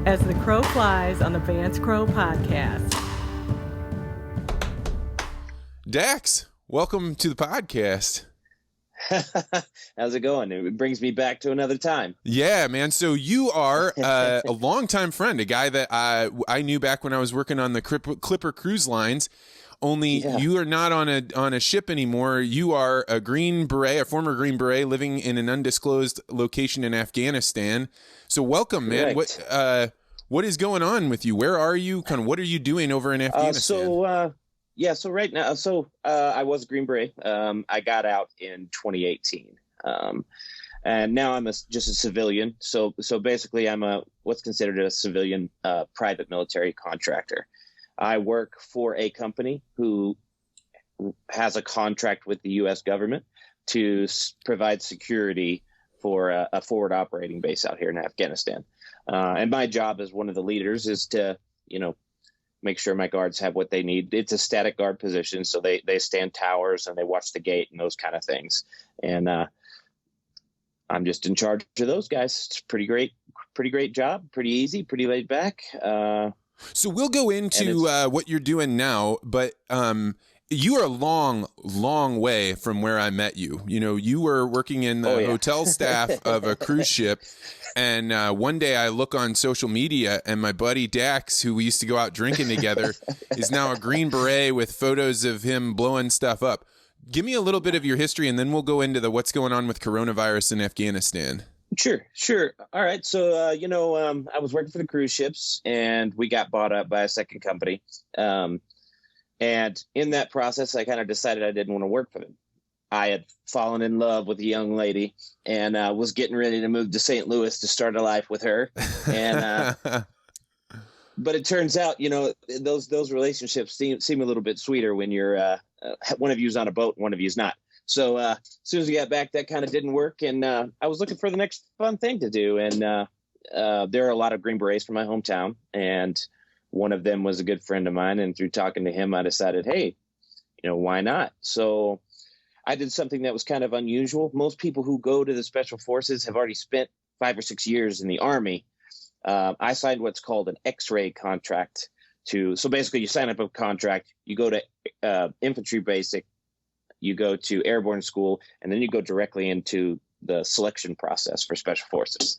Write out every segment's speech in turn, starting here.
as the crow flies on the Vance Crow podcast. Dax, welcome to the podcast. How's it going? It brings me back to another time. Yeah, man. So you are a longtime friend, a guy that I knew back when I was working on the Clipper cruise lines. Only you are not on a ship anymore. You are a Green Beret, a former Green Beret, living in an undisclosed location in Afghanistan. So welcome, man. Correct. What is going on with you? Where are you? Kind of what are you doing over in Afghanistan? So right now, I was a Green Beret. I got out in 2018, and now I'm just a civilian. So basically, I'm what's considered a civilian private military contractor. I work for a company who has a contract with the U.S. government to provide security for a forward operating base out here in Afghanistan. And my job as one of the leaders is to, make sure my guards have what they need. It's a static guard position, so they stand towers and they watch the gate and those kind of things. And I'm just in charge of those guys. It's pretty great job, pretty easy, pretty laid back. So we'll go into what you're doing now, but you are a long way from where I met you. You were working in the hotel staff of a cruise ship, and one day I look on social media, and my buddy Dax, who we used to go out drinking together, is now a Green Beret with photos of him blowing stuff up. Give me a little bit of your history, and then we'll go into what's going on with coronavirus in Afghanistan. Sure. All right. So, I was working for the cruise ships and we got bought up by a second company. And in that process, I kind of decided I didn't want to work for them. I had fallen in love with a young lady and was getting ready to move to St. Louis to start a life with her. And, but it turns out, those relationships seem a little bit sweeter when you're one of you's on a boat and one of you's not. So as soon as we got back, that kind of didn't work. And I was looking for the next fun thing to do. And there are a lot of Green Berets from my hometown. And one of them was a good friend of mine. And through talking to him, I decided, hey, why not? So I did something that was kind of unusual. Most people who go to the Special Forces have already spent 5 or 6 years in the Army. I signed what's called an X-ray contract. So basically you sign up a contract, you go to infantry basic, you go to airborne school, and then you go directly into the selection process for Special Forces.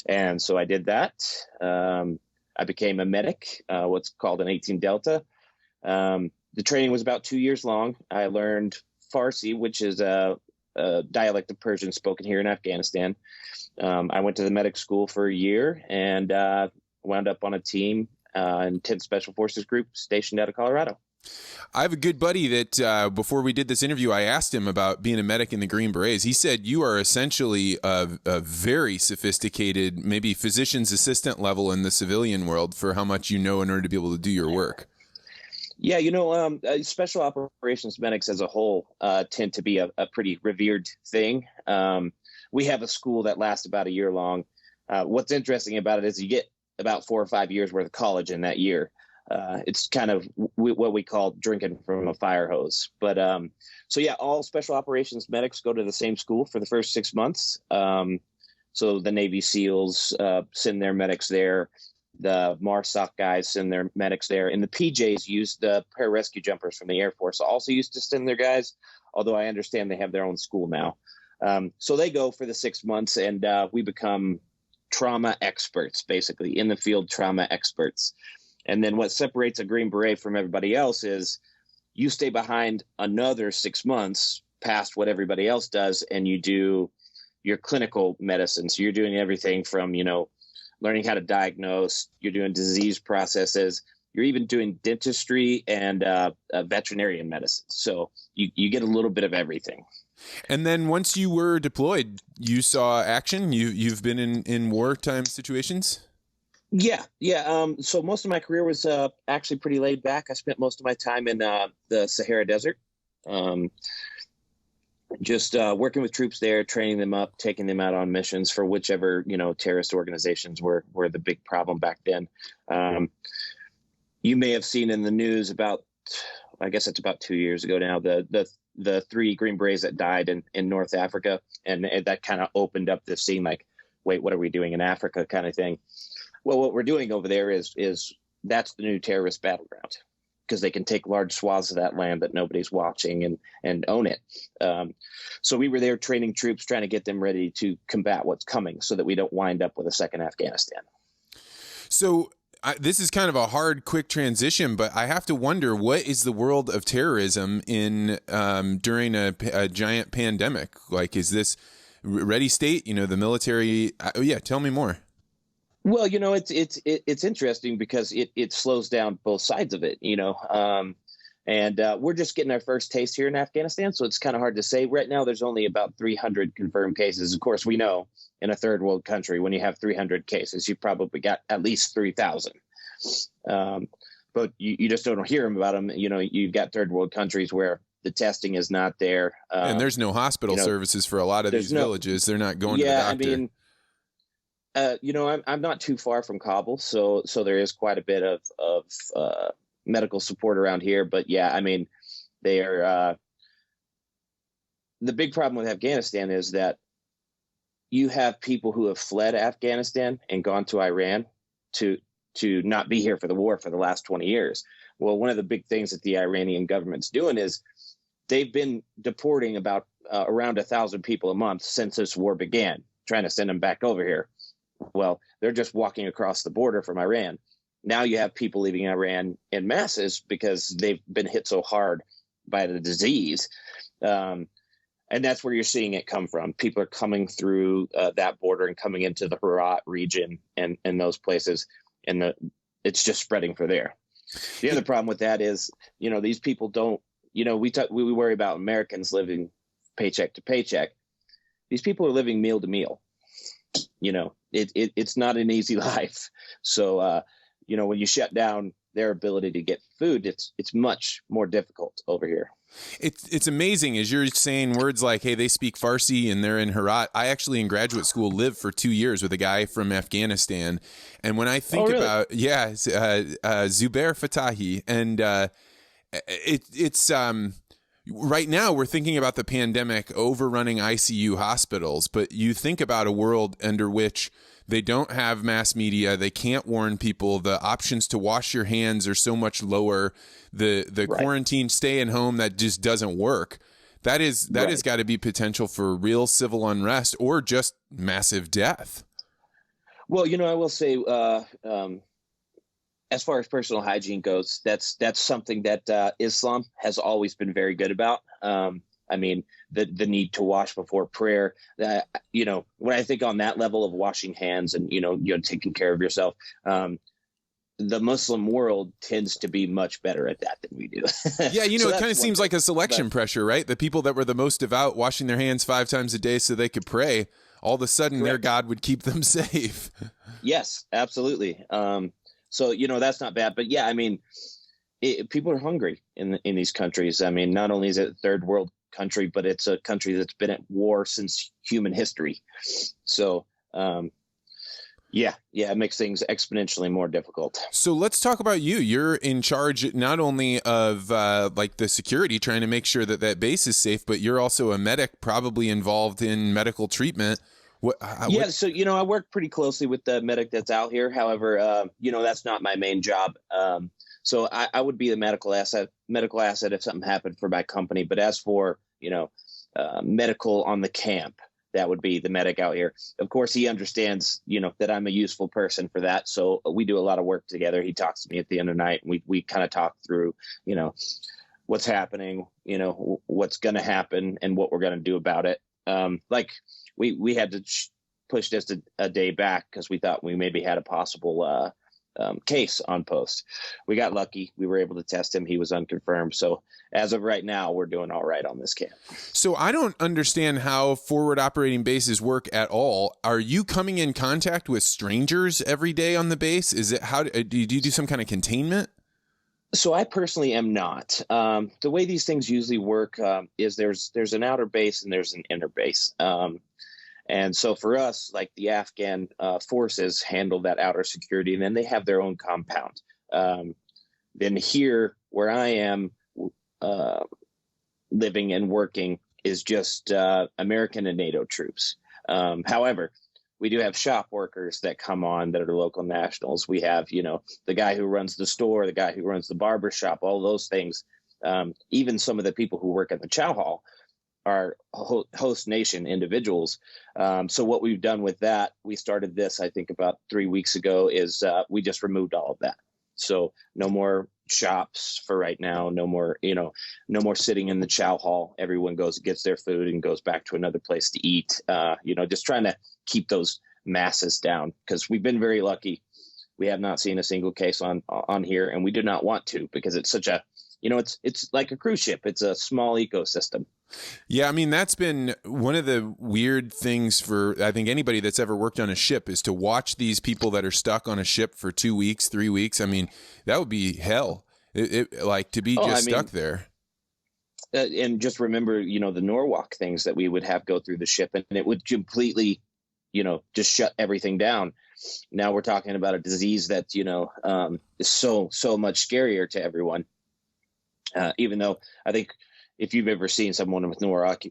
And so I did that. I became a medic, what's called an 18 Delta. The training was about 2 years long. I learned Farsi, which is a dialect of Persian spoken here in Afghanistan. I went to the medic school for a year and wound up on a team in 10th Special Forces Group stationed out of Colorado. I have a good buddy that before we did this interview, I asked him about being a medic in the Green Berets. He said you are essentially a very sophisticated, maybe physician's assistant level in the civilian world for how much you know in order to be able to do your work. Yeah, special operations medics as a whole tend to be a pretty revered thing. We have a school that lasts about a year long. What's interesting about it is you get about 4 or 5 years worth of college in that year. It's kind of what we call drinking from a fire hose. But all special operations medics go to the same school for the first 6 months. So the Navy SEALs send their medics there. The MARSOC guys send their medics there. And the PJs use the pararescue jumpers from the Air Force also used to send their guys, although I understand they have their own school now. So they go for the 6 months and we become trauma experts, basically, in the field trauma experts. And then what separates a Green Beret from everybody else is you stay behind another 6 months past what everybody else does, and you do your clinical medicine. So you're doing everything from, learning how to diagnose, you're doing disease processes, you're even doing dentistry and veterinarian medicine. So you get a little bit of everything. And then once you were deployed, you saw action? You've been in wartime situations? Yeah. So most of my career was actually pretty laid back. I spent most of my time in the Sahara Desert, just working with troops there, training them up, taking them out on missions for whichever, terrorist organizations were the big problem back then. You may have seen in the news about, I guess it's about 2 years ago now, the 3 Green Berets that died in North Africa. And that kind of opened up the scene like, wait, what are we doing in Africa kind of thing. Well, what we're doing over there is that's the new terrorist battleground, because they can take large swaths of that land that nobody's watching and own it. So we were there training troops, trying to get them ready to combat what's coming so that we don't wind up with a second Afghanistan. So this is kind of a hard, quick transition, but I have to wonder, what is the world of terrorism in during a giant pandemic? Like, is this ready state, the military? Yeah, tell me more. Well, it's interesting because it slows down both sides of it, and we're just getting our first taste here in Afghanistan. So it's kind of hard to say. Right now, there's only about 300 confirmed cases. Of course, we know in a third world country, when you have 300 cases, you probably got at least 3,000. But you just don't hear about them. You've got third world countries where the testing is not there. And there's no hospital services for a lot of these villages. They're not going to the doctor. I'm not too far from Kabul, so there is quite a bit of medical support around here. But yeah, I mean, they are. The big problem with Afghanistan is that you have people who have fled Afghanistan and gone to Iran to not be here for the war for the last 20 years. Well, one of the big things that the Iranian government's doing is they've been deporting about around 1,000 people a month since this war began, trying to send them back over here. Well, they're just walking across the border from Iran. Now you have people leaving Iran in masses because they've been hit so hard by the disease. And that's where you're seeing it come from. People are coming through that border and coming into the Herat region and those places. And it's just spreading for there. The other problem with that is, these people don't, we worry about Americans living paycheck to paycheck. These people are living meal to meal. It's not an easy life. So, when you shut down their ability to get food, it's much more difficult over here. It's amazing as you're saying words like, hey, they speak Farsi and they're in Herat. I actually in graduate school lived for 2 years with a guy from Afghanistan. And when I think about, Zubair Fatahi, and it's right now we're thinking about the pandemic overrunning ICU hospitals, but you think about a world under which they don't have mass media. They can't warn people. The options to wash your hands are so much lower. The quarantine, stay at home, that just doesn't work. That has got to be potential for real civil unrest or just massive death. Well, I will say, as far as personal hygiene goes, that's something that Islam has always been very good about. I mean, the need to wash before prayer, that, when I think on that level of washing hands and, taking care of yourself, the Muslim world tends to be much better at that than we do. Yeah. So it kind of seems like a selection pressure, right? The people that were the most devout, washing their hands 5 times a day so they could pray, all of a sudden their God would keep them safe. Yes, absolutely. So, that's not bad. But yeah, I mean, people are hungry in these countries. I mean, not only is it a third world country, but it's a country that's been at war since human history. So, it makes things exponentially more difficult. So let's talk about you. You're in charge not only of the security, trying to make sure that base is safe, but you're also a medic, probably involved in medical treatment. So, I work pretty closely with the medic that's out here. However, that's not my main job. So I would be the medical asset if something happened for my company. But as for, medical on the camp, that would be the medic out here. Of course, he understands, that I'm a useful person for that. So we do a lot of work together. He talks to me at the end of the night, and we kind of talk through, what's happening, what's going to happen and what we're going to do about it. We had to push this a day back because we thought we maybe had a possible case on post. We got lucky. We were able to test him. He was unconfirmed. So as of right now, we're doing all right on this camp. So I don't understand how forward operating bases work at all. Are you coming in contact with strangers every day on the base? Is it do you do some kind of containment? So I personally am not. The way these things usually work is there's an outer base and there's an inner base. And so for us, like the Afghan forces handle that outer security, and then they have their own compound. Then here, where I am living and working, is just American and NATO troops. However, we do have shop workers that come on that are local nationals. We have, the guy who runs the store, the guy who runs the barber shop, all those things. Even some of the people who work at the chow hall are host nation individuals. So what we've done with that, we started this, I think about 3 weeks ago, is we just removed all of that. So no more shops for right now. No more, no more sitting in the chow hall. Everyone gets their food and goes back to another place to eat. Just trying to keep those masses down, because we've been very lucky. We have not seen a single case on here, and we do not want to, because it's such a, it's like a cruise ship. It's a small ecosystem. Yeah, I mean, that's been one of the weird things for, I think, anybody that's ever worked on a ship, is to watch these people that are stuck on a ship for 2 weeks, 3 weeks. I mean, that would be hell. Like to be stuck there. And just remember, the Norwalk things that we would have go through the ship, and it would completely, just shut everything down. Now we're talking about a disease that, is so much scarier to everyone. Even though I think if you've ever seen someone with Norwalk,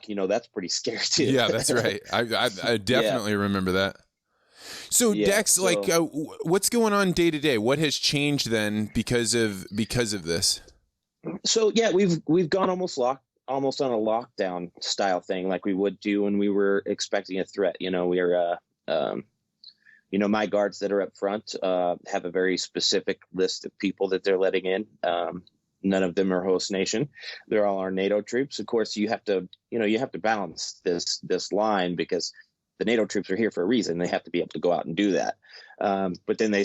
that's pretty scary too. Yeah, that's right. I definitely remember that. So yeah, Dex, what's going on day to day? What has changed then because of this? So yeah, we've gone almost on a lockdown style thing, like we would do when we were expecting a threat. We're my guards that are up front have a very specific list of people that they're letting in. None of them are host nation. They're all our NATO troops. Of course, you have to balance this line, because the NATO troops are here for a reason. They have to be able to go out and do that. But then they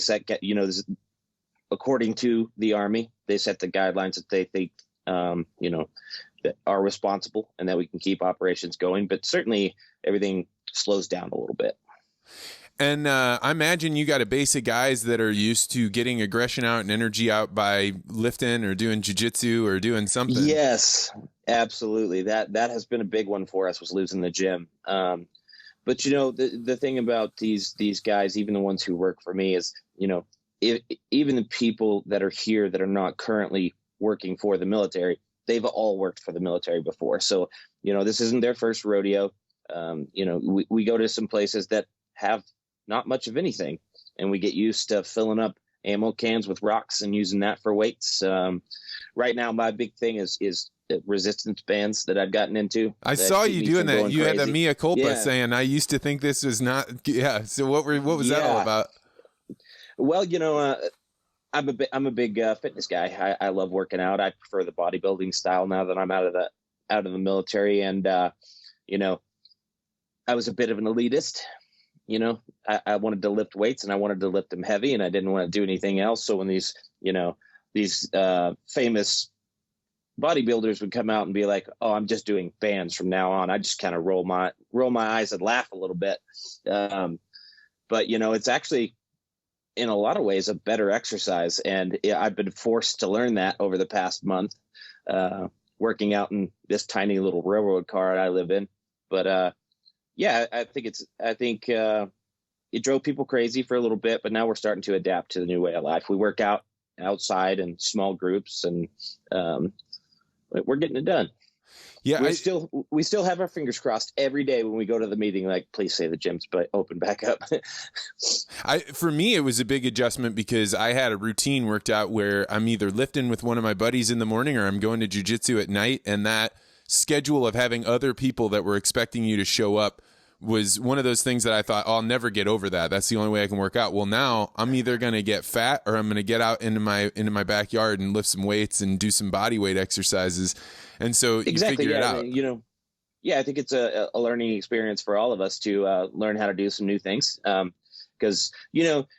according to the Army, they set the guidelines that they think, that are responsible and that we can keep operations going. But certainly everything slows down a little bit. And I imagine you got a base of guys that are used to getting aggression out and energy out by lifting or doing jiu-jitsu or doing something. Yes, absolutely. That has been a big one for us, was losing the gym. But the thing about these guys, even the ones who work for me, is even the people that are here that are not currently working for the military, they've all worked for the military before. So this isn't their first rodeo. We go to some places that have not much of anything, and we get used to filling up ammo cans with rocks and using that for weights. Right now, my big thing is resistance bands that I've gotten into. I saw you doing that. You had a mea culpa saying, I used to think this was not. Yeah. So what was that all about? Well, I'm a big fitness guy. I love working out. I prefer the bodybuilding style now that I'm out of the military. And, I was a bit of an elitist. I wanted to lift weights, and I wanted to lift them heavy, and I didn't want to do anything else. So when these famous bodybuilders would come out and be like, "Oh, I'm just doing bands from now on," I just kind of roll my eyes and laugh a little bit. But it's actually, in a lot of ways, a better exercise, and I've been forced to learn that over the past month, working out in this tiny little railroad car I live in. But yeah, I think it drove people crazy for a little bit, but now we're starting to adapt to the new way of life. We work out outside in small groups, and we're getting it done. Yeah, we still have our fingers crossed every day when we go to the meeting. Like, please say the gym's open back up. For me, it was a big adjustment, because I had a routine worked out where I'm either lifting with one of my buddies in the morning, or I'm going to jiu-jitsu at night, and that schedule of having other people that were expecting you to show up was one of those things that I thought, I'll never get over that. That's the only way I can work out. Well, now I'm either going to get fat, or I'm going to get out into my backyard and lift some weights and do some body weight exercises. And so you figure it out. I think it's a learning experience for all of us to learn how to do some new things. Because,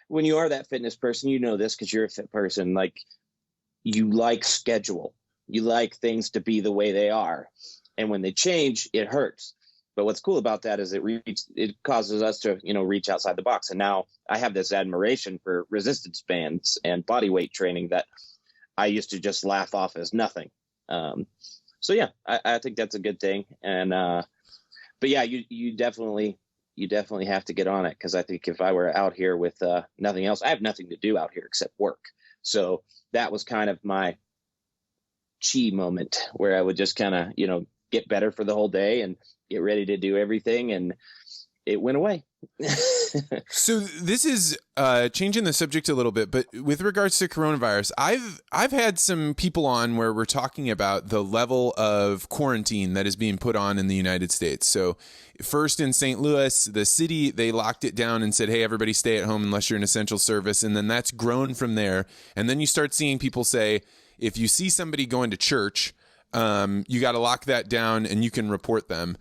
when you are that fitness person, this because you're a fit person, like, you like schedule. You like things to be the way they are. And when they change, it hurts. But what's cool about that is it causes us to, reach outside the box. And now I have this admiration for resistance bands and body weight training that I used to just laugh off as nothing. So yeah, I think that's a good thing. And, but yeah, you definitely have to get on it. Cause I think if I were out here with, nothing else, I have nothing to do out here except work. So that was kind of my chi moment, where I would just kind of, get better for the whole day and get ready to do everything. And it went away. So this is changing the subject a little bit, but with regards to coronavirus, I've had some people on where we're talking about the level of quarantine that is being put on in the United States. So first in St. Louis, the city, they locked it down and said, hey, everybody stay at home unless you're an essential service. And then that's grown from there. And then you start seeing people say, if you see somebody going to church, you got to lock that down and you can report them.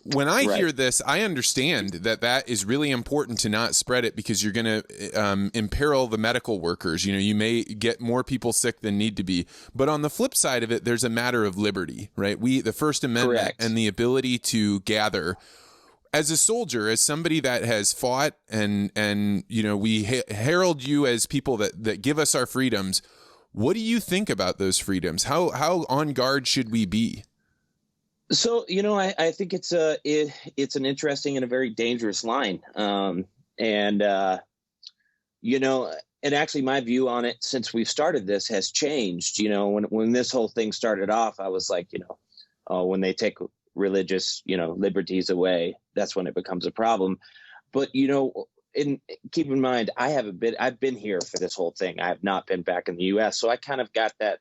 When I hear this, I understand that is really important to not spread it because you're going to imperil the medical workers. You know, you may get more people sick than need to be. But on the flip side of it, there's a matter of liberty, right? The First Amendment and the ability to gather. As a soldier, as somebody that has fought and you know, we herald you as people that give us our freedoms. What do you think about those freedoms? How on guard should we be? So, you know, I think it's an interesting and a very dangerous line. You know, and actually my view on it since we've started this has changed. You know, when this whole thing started off, I was like, you know, when they take religious, you know, liberties away, that's when it becomes a problem. But, you know, keep in mind, I've been here for this whole thing. I have not been back in the U.S. So I kind of got that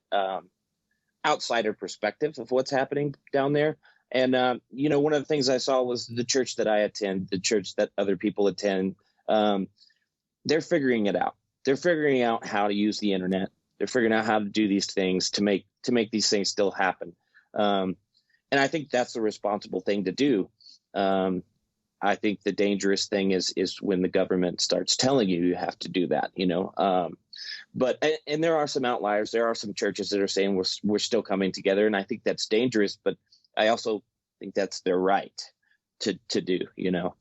outsider perspective of what's happening down there. And, you know, one of the things I saw was the church that I attend, the church that other people attend. They're figuring it out. They're figuring out how to use the internet. They're figuring out how to do these things to make these things still happen. And I think that's the responsible thing to do. I think the dangerous thing is when the government starts telling you have to do that, you know. But there are some outliers. There are some churches that are saying we're still coming together, and I think that's dangerous. But I also think that's their right to do, you know.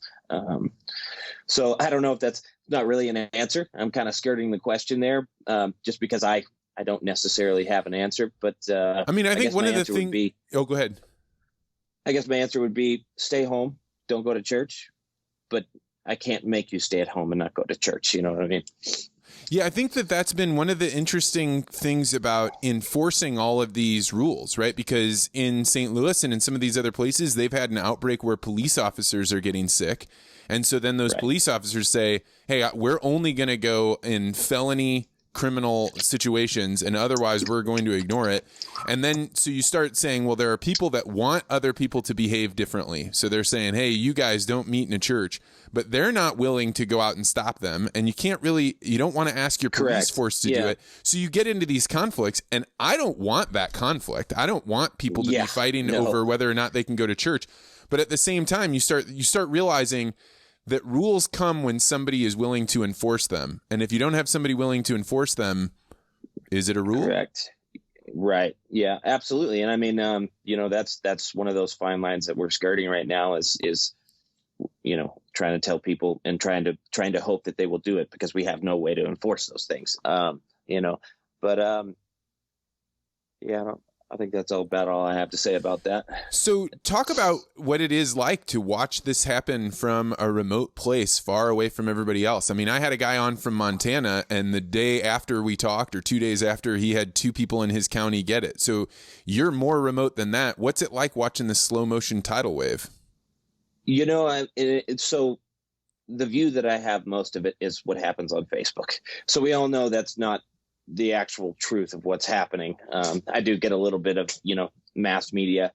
So I don't know if that's not really an answer. I'm kind of skirting the question there, just because I don't necessarily have an answer. But I mean, I think one of the things. Oh, go ahead. I guess my answer would be stay home, don't go to church. But I can't make you stay at home and not go to church. You know what I mean? Yeah, I think that's been one of the interesting things about enforcing all of these rules, right? Because in St. Louis and in some of these other places, they've had an outbreak where police officers are getting sick. And so then those police officers say, hey, we're only going to go in felony criminal situations and otherwise we're going to ignore it. And then so you start saying, well, there are people that want other people to behave differently. So they're saying, hey, you guys don't meet in a church, but they're not willing to go out and stop them. And you don't want to ask your police force to do it. So you get into these conflicts, and I don't want that conflict. I don't want people to be fighting over whether or not they can go to church. But at the same time, you start realizing that rules come when somebody is willing to enforce them. And if you don't have somebody willing to enforce them, is it a rule? Correct. Right. Yeah, absolutely. And I mean, you know, that's one of those fine lines that we're skirting right now is, you know, trying to tell people and trying to hope that they will do it because we have no way to enforce those things. You know, but yeah, I think that's about all I have to say about that. So talk about what it is like to watch this happen from a remote place far away from everybody else. I mean, I had a guy on from Montana, and the day after we talked, or 2 days after, he had 2 people in his county get it. So you're more remote than that. What's it like watching the slow motion tidal wave? You know, it's so the view that I have most of it is what happens on Facebook. So we all know that's not the actual truth of what's happening. I do get a little bit of, you know, mass media.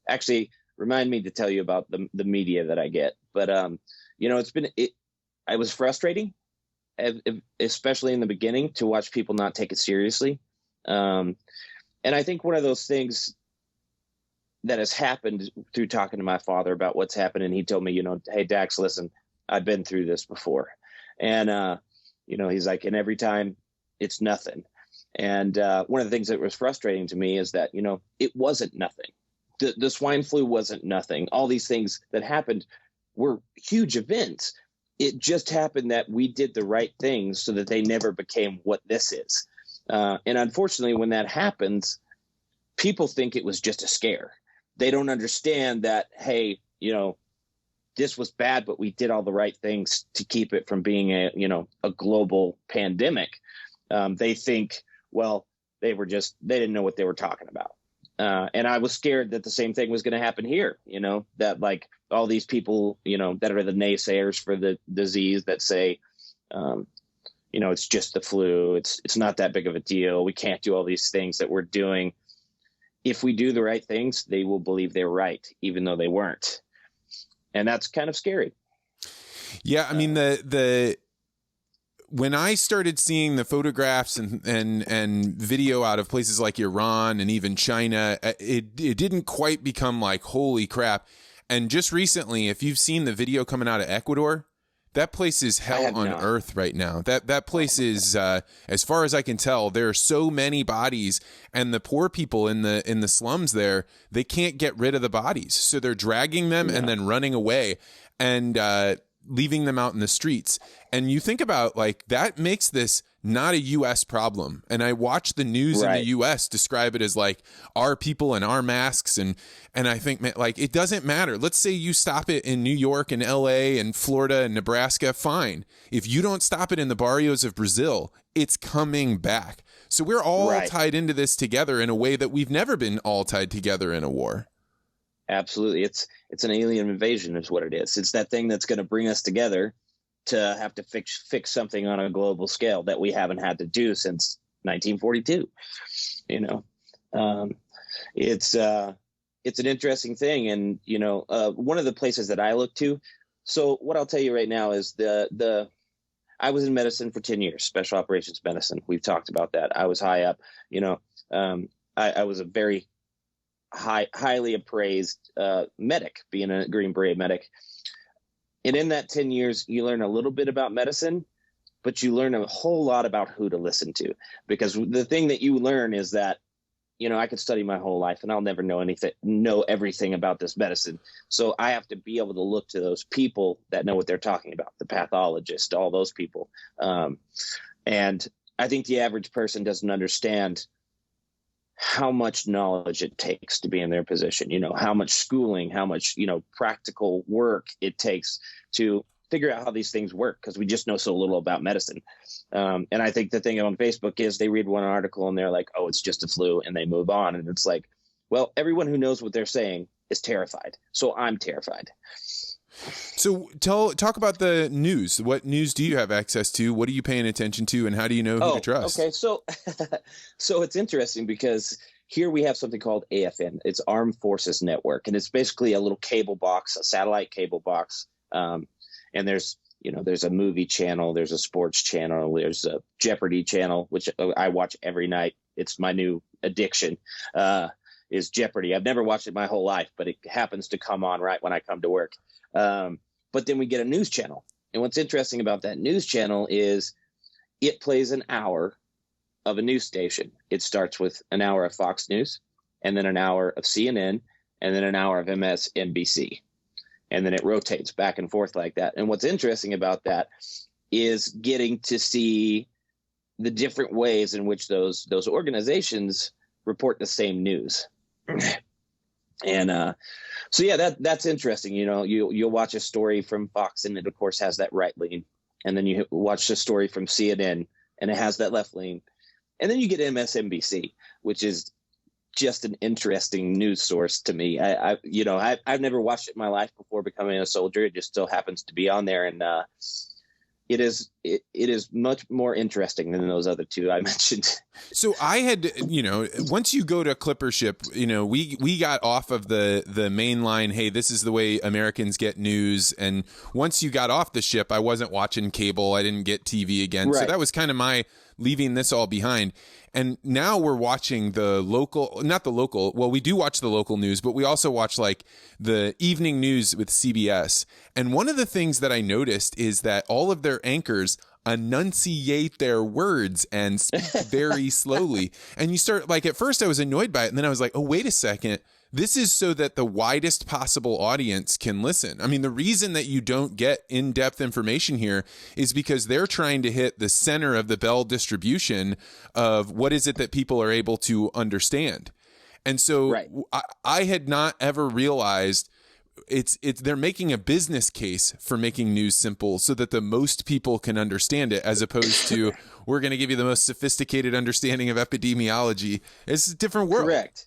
Actually, remind me to tell you about the media that I get. But, you know, I was frustrating, especially in the beginning, to watch people not take it seriously. And I think one of those things that has happened through talking to my father about what's happened, and he told me, you know, hey, Dax, listen, I've been through this before. And, you know, he's like, and every time it's nothing. And one of the things that was frustrating to me is that, you know, it wasn't nothing. The swine flu wasn't nothing. All these things that happened were huge events. It just happened that we did the right things so that they never became what this is. And unfortunately, when that happens, people think it was just a scare. They don't understand that, hey, you know, this was bad, but we did all the right things to keep it from being a global pandemic. They think, well, they didn't know what they were talking about. And I was scared that the same thing was going to happen here, you know, that like all these people, you know, that are the naysayers for the disease that say, you know, it's just the flu. It's not that big of a deal. We can't do all these things that we're doing. If we do the right things, they will believe they're right, even though they weren't. And that's kind of scary. Yeah. I mean, when I started seeing the photographs and video out of places like Iran and even China, it didn't quite become like, holy crap. And just recently, if you've seen the video coming out of Ecuador, that place is hell on earth right now. That place is, as far as I can tell, there are so many bodies, and the poor people in the slums there, they can't get rid of the bodies, so they're dragging them and then running away and leaving them out in the streets. And you think about, like, that makes this not a U.S. problem. And I watch the news in the U.S. describe it as like our people and our masks. And I think, man, like, it doesn't matter. Let's say you stop it in New York and L.A. and Florida and Nebraska. Fine. If you don't stop it in the barrios of Brazil, it's coming back. So we're all tied into this together in a way that we've never been all tied together in a war. Absolutely. It's an alien invasion is what it is. It's that thing that's going to bring us together to have to fix something on a global scale that we haven't had to do since 1942. You know, it's an interesting thing. And, you know, one of the places that I look to. So what I'll tell you right now is I was in medicine for 10 years, special operations medicine. We've talked about that. I was high up, you know, I was a very highly appraised medic, being a Green Beret medic. And in that 10 years, you learn a little bit about medicine, but you learn a whole lot about who to listen to. Because the thing that you learn is that, you know, I could study my whole life and I'll never know everything about this medicine. So I have to be able to look to those people that know what they're talking about, the pathologist, all those people. And I think the average person doesn't understand how much knowledge it takes to be in their position, you know, how much schooling, how much, you know, practical work it takes to figure out how these things work, because we just know so little about medicine. And I think the thing on Facebook is they read one article and they're like, oh, it's just a flu, and they move on. And it's like, well, everyone who knows what they're saying is terrified. So I'm terrified. So talk about the news. What news do you have access to? What are you paying attention to, and how do you know who to trust? Okay, so it's interesting because here we have something called AFN. It's Armed Forces Network, and it's basically a little cable box, a satellite cable box. And there's a movie channel, there's a sports channel, there's a Jeopardy channel, which I watch every night. It's my new addiction. Is Jeopardy. I've never watched it my whole life, but it happens to come on right when I come to work. But then we get a news channel. And what's interesting about that news channel is it plays an hour of a news station. It starts with an hour of Fox News, and then an hour of CNN, and then an hour of MSNBC. And then it rotates back and forth like that. And what's interesting about that is getting to see the different ways in which those organizations report the same news. And so, yeah, that's interesting. You know, you'll watch a story from Fox, and it, of course, has that right lean. And then you watch a story from CNN, and it has that left lean. And then you get MSNBC, which is just an interesting news source to me. I've never watched it in my life before becoming a soldier. It just still happens to be on there. And it is much more interesting than those other two I mentioned. So I had, you know, once you go to Clipper Ship, you know, we got off of the main line. Hey, this is the way Americans get news. And once you got off the ship, I wasn't watching cable. I didn't get TV again. Right. So that was kind of my leaving this all behind. And now we're watching well, we do watch the local news, but we also watch like the evening news with CBS. And one of the things that I noticed is that all of their anchors enunciate their words and speak very slowly. And you start, like, at first I was annoyed by it. And then I was like, oh, wait a second. This is so that the widest possible audience can listen. I mean, the reason that you don't get in-depth information here is because they're trying to hit the center of the bell distribution of what is it that people are able to understand. And so I had not ever realized they're making a business case for making news simple so that the most people can understand it, as opposed to we're going to give you the most sophisticated understanding of epidemiology. It's a different world. Correct.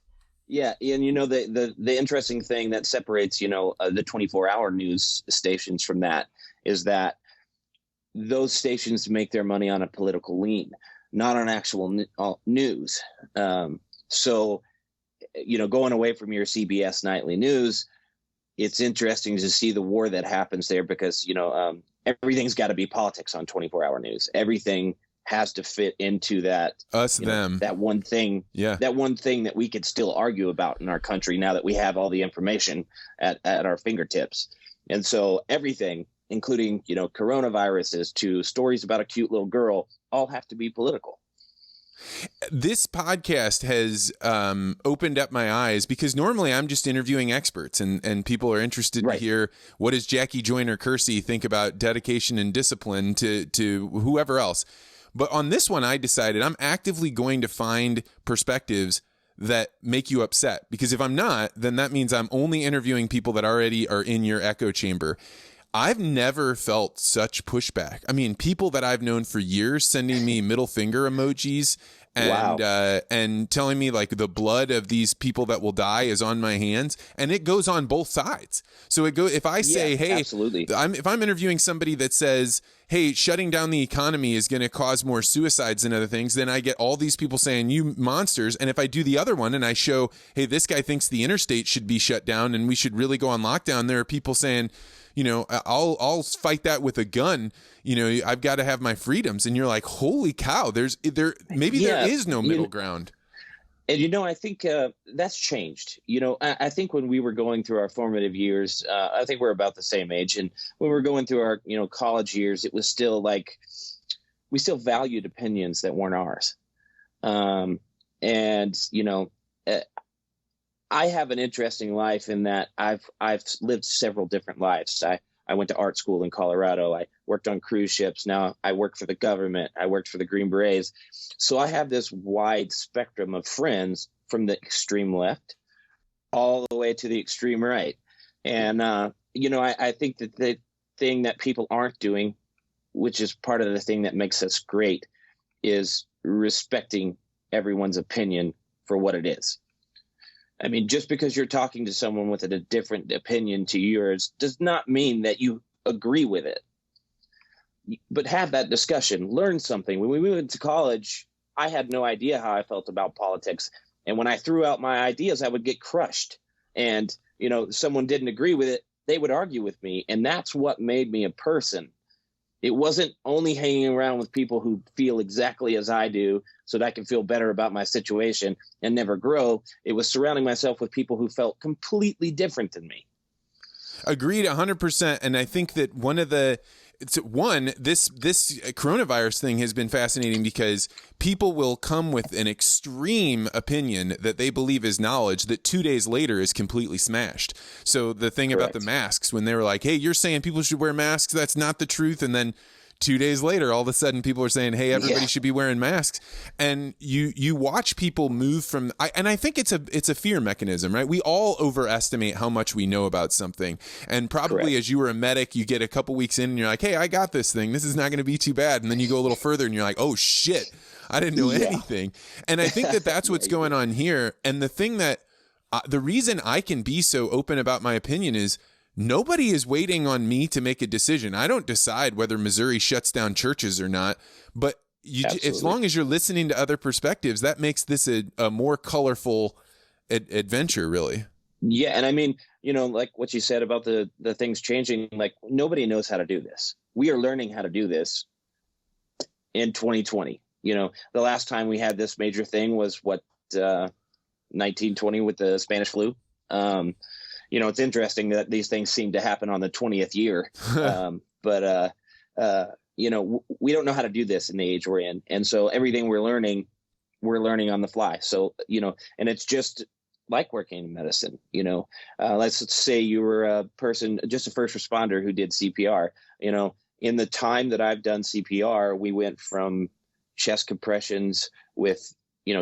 Yeah, and the interesting thing that separates the 24-hour news stations from that is that those stations make their money on a political lean, not on actual news. So, going away from your CBS nightly news, it's interesting to see the war that happens there because everything's got to be politics on 24-hour news. Everything has to fit into that that one thing that we could still argue about in our country now that we have all the information at our fingertips. And so everything, including coronaviruses to stories about a cute little girl, all have to be political. This podcast has opened up my eyes because normally I'm just interviewing experts and people are interested to hear what does Jackie Joyner Kersey think about dedication and discipline to whoever else. But on this one, I decided I'm actively going to find perspectives that make you upset, because if I'm not, then that means I'm only interviewing people that already are in your echo chamber. I've never felt such pushback. I mean, people that I've known for years sending me middle finger emojis and telling me like the blood of these people that will die is on my hands, and it goes on both sides. So if I say, hey, absolutely. if I'm interviewing somebody that says, hey, shutting down the economy is going to cause more suicides and other things, then I get all these people saying, you monsters. And if I do the other one and I show, hey, this guy thinks the interstate should be shut down and we should really go on lockdown, there are people saying, I'll fight that with a gun. I've got to have my freedoms. And you're like, holy cow, there is no middle ground. And, I think that's changed. I think when we were going through our formative years, I think we're about the same age. And when we were going through our, college years, it was still like we still valued opinions that weren't ours. I have an interesting life in that I've lived several different lives. I went to art school in Colorado. I worked on cruise ships. Now I work for the government. I worked for the Green Berets. So I have this wide spectrum of friends from the extreme left all the way to the extreme right. And, I think that the thing that people aren't doing, which is part of the thing that makes us great, is respecting everyone's opinion for what it is. I mean, just because you're talking to someone with a different opinion to yours does not mean that you agree with it. But have that discussion, learn something. When we went to college, I had no idea how I felt about politics. And when I threw out my ideas, I would get crushed. And, someone didn't agree with it, they would argue with me. And that's what made me a person. It wasn't only hanging around with people who feel exactly as I do so that I can feel better about my situation and never grow. It was surrounding myself with people who felt completely different than me. Agreed 100%. And I think that this coronavirus thing has been fascinating because people will come with an extreme opinion that they believe is knowledge that 2 days later is completely smashed. So the thing about the masks, when they were like, hey, you're saying people should wear masks, that's not the truth. And then 2 days later, all of a sudden people are saying, hey, everybody should be wearing masks. And you watch people move from, and I think it's a fear mechanism, right? We all overestimate how much we know about something. And probably as you were a medic, you get a couple weeks in and you're like, hey, I got this thing. This is not going to be too bad. And then you go a little further and you're like, oh shit, I didn't know anything. And I think that that's what's going on here. And the thing that, the reason I can be so open about my opinion is, nobody is waiting on me to make a decision. I don't decide whether Missouri shuts down churches or not, but as long as you're listening to other perspectives, that makes this a more colorful adventure, really. Yeah. And I mean, like what you said about the things changing, like nobody knows how to do this. We are learning how to do this in 2020. The last time we had this major thing was 1920 with the Spanish flu. It's interesting that these things seem to happen on the 20th year. But we don't know how to do this in the age we're in. And so everything we're learning on the fly. So, and it's just like working in medicine, let's say you were a person, just a first responder who did CPR, in the time that I've done CPR, we went from chest compressions with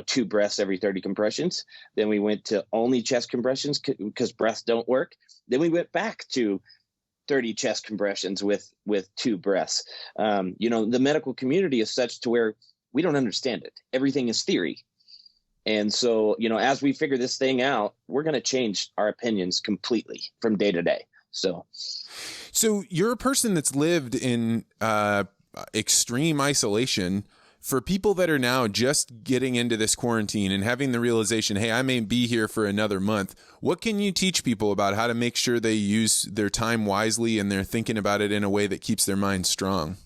2 breaths every 30 compressions. Then we went to only chest compressions because breaths don't work. Then we went back to 30 chest compressions with 2 breaths. The medical community is such to where we don't understand it. Everything is theory. And so, as we figure this thing out, we're going to change our opinions completely from day to day. So you're a person that's lived in extreme isolation. For people that are now just getting into this quarantine and having the realization, hey, I may be here for another month, what can you teach people about how to make sure they use their time wisely and they're thinking about it in a way that keeps their mind strong?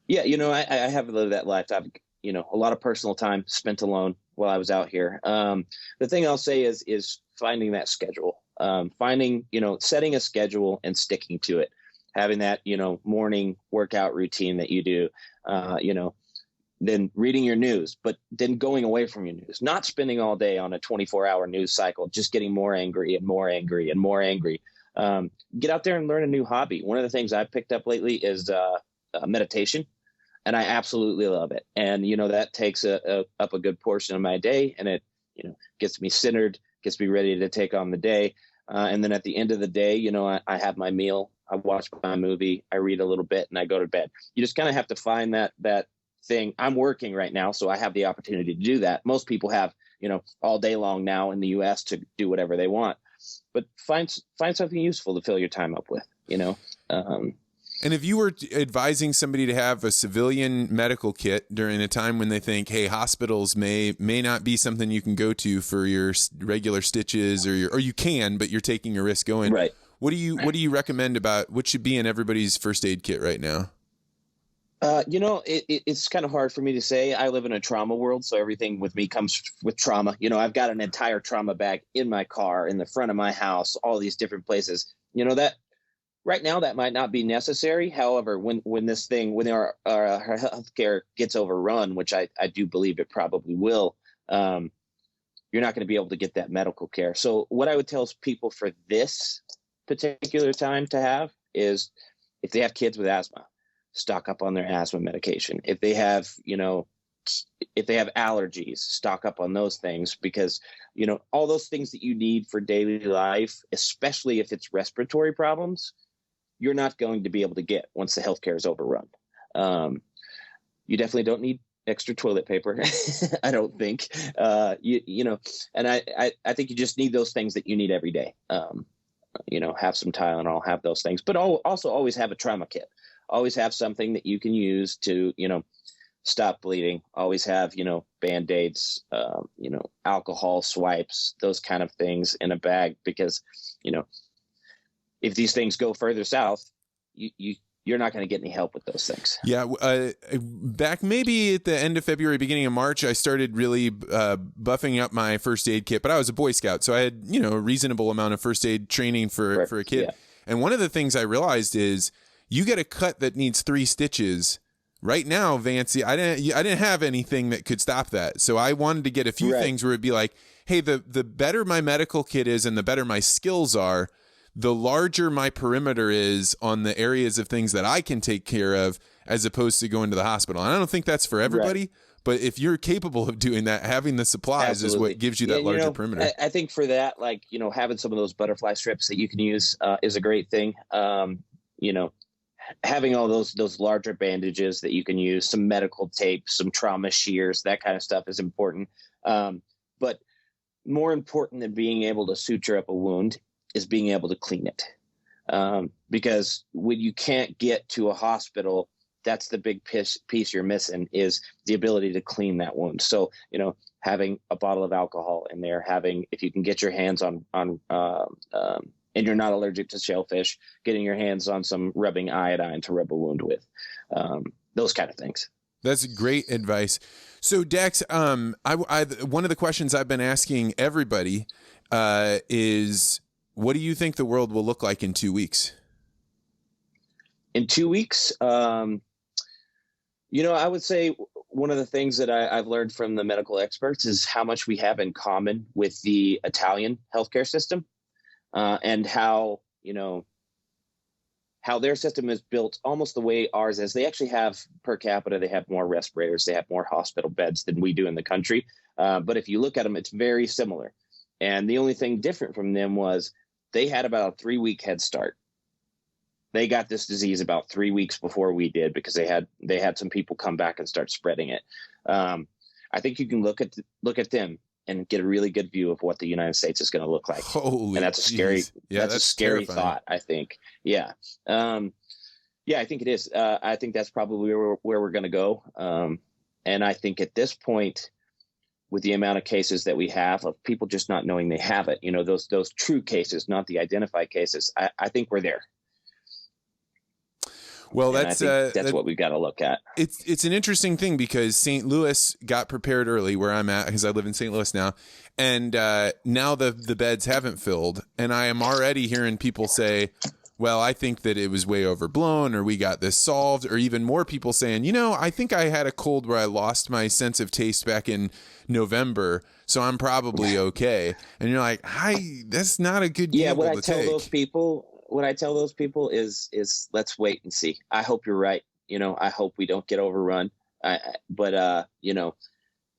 Yeah, I have lived that life. I've, a lot of personal time spent alone while I was out here. The thing I'll say is finding that schedule, setting a schedule and sticking to it, having that, morning workout routine that you do, then reading your news, but then going away from your news, not spending all day on a 24-hour news cycle, just getting more angry and more angry and more angry. Get out there and learn a new hobby. One of the things I've picked up lately is meditation, and I absolutely love it. And, that takes up a good portion of my day, and it, gets me centered, gets me ready to take on the day. And then at the end of the day, I have my meal, I watch my movie, I read a little bit, and I go to bed. You just kind of have to find that thing. I'm working right now, so I have the opportunity to do that. Most people have, all day long now in the US to do whatever they want, but find something useful to fill your time up with, And if you were advising somebody to have a civilian medical kit during a time when they think, hey, hospitals may not be something you can go to for your regular stitches, or you can, but you're taking a risk going. Right. What do you recommend about what should be in everybody's first aid kit right now? It's kind of hard for me to say. I live in a trauma world, so everything with me comes with trauma. I've got an entire trauma bag in my car, in the front of my house, all these different places. That right now that might not be necessary. However, when our healthcare gets overrun, which I do believe it probably will, you're not going to be able to get that medical care. So what I would tell people for this particular time to have is, if they have kids with asthma, stock up on their asthma medication. If they have, allergies, stock up on those things, because, all those things that you need for daily life, especially if it's respiratory problems, you're not going to be able to get once the healthcare is overrun. You definitely don't need extra toilet paper. I don't think, and I think you just need those things that you need every day. Have some Tylenol, have those things, but also always have a trauma kit. Always have something that you can use to, stop bleeding. Always have, Band-Aids, alcohol swipes, those kind of things in a bag, because, if these things go further south, you're not going to get any help with those things. Yeah. Back maybe at the end of February, beginning of March, I started really buffing up my first aid kit, but I was a Boy Scout, so I had, a reasonable amount of first aid training for a kid. Yeah. And one of the things I realized is, you get a cut that needs 3 stitches. Right now, Vance, I didn't have anything that could stop that. So I wanted to get a few things where it'd be like, hey, the better my medical kit is and the better my skills are, the larger my perimeter is on the areas of things that I can take care of, as opposed to going to the hospital. And I don't think that's for everybody, but if you're capable of doing that, having the supplies is what gives you that larger perimeter. I think for that, having some of those butterfly strips that you can use is a great thing. Having all those larger bandages that you can use, some medical tape, some trauma shears, that kind of stuff is important. But more important than being able to suture up a wound is being able to clean it. Because when you can't get to a hospital, that's the big piece you're missing, is the ability to clean that wound. So, having a bottle of alcohol in there, if you can get your hands on and you're not allergic to shellfish, getting your hands on some rubbing iodine to rub a wound with, those kind of things. That's great advice. So Dax, one of the questions I've been asking everybody is, what do you think the world will look like in 2 weeks? In 2 weeks, I would say one of the things that I've learned from the medical experts is how much we have in common with the Italian healthcare system. And how their system is built almost the way ours is. They actually have, per capita, they have more respirators, they have more hospital beds than we do in the country. But if you look at them, it's very similar. And the only thing different from them was they had about a 3-week head start. They got this disease about 3 weeks before we did, because they had some people come back and start spreading it. I think you can look at them and get a really good view of what the United States is going to look like. Holy and that's a scary, that's a scary terrifying thought, I think. Yeah. Yeah, I think it is. I think that's probably where we're going to go. And I think at this point, with the amount of cases that we have of people just not knowing they have it, those true cases, not the identified cases, I think we're there. Well, that's what we've got to look at. It's an interesting thing because St. Louis got prepared early where I'm at, because I live in St. Louis now, and now the beds haven't filled, and I am already hearing people say, well, I think that it was way overblown, or we got this solved, or even more people saying, I think I had a cold where I lost my sense of taste back in November, so I'm probably okay. And you're like, that's not a good gamble to take. What I tell those people is let's wait and see. I hope you're right. I hope we don't get overrun. But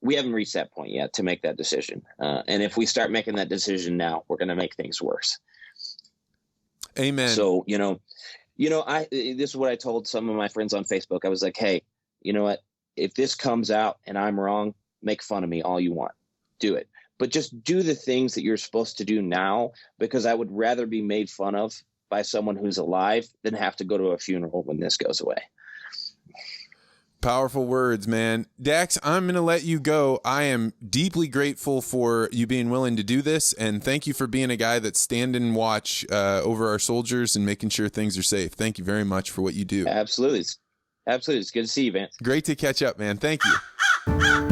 we haven't reached that point yet to make that decision. And if we start making that decision now, we're going to make things worse. Amen. So, this is what I told some of my friends on Facebook. I was like, hey, you know what? If this comes out and I'm wrong, make fun of me all you want. Do it. But just do the things that you're supposed to do now, because I would rather be made fun of by someone who's alive than have to go to a funeral when this goes away. Powerful words, man. Dax, I'm going to let you go. I am deeply grateful for you being willing to do this, and thank you for being a guy that's standing watch over our soldiers and making sure things are safe. Thank you very much for what you do. Absolutely. It's good to see you, Vance. Great to catch up, man. Thank you.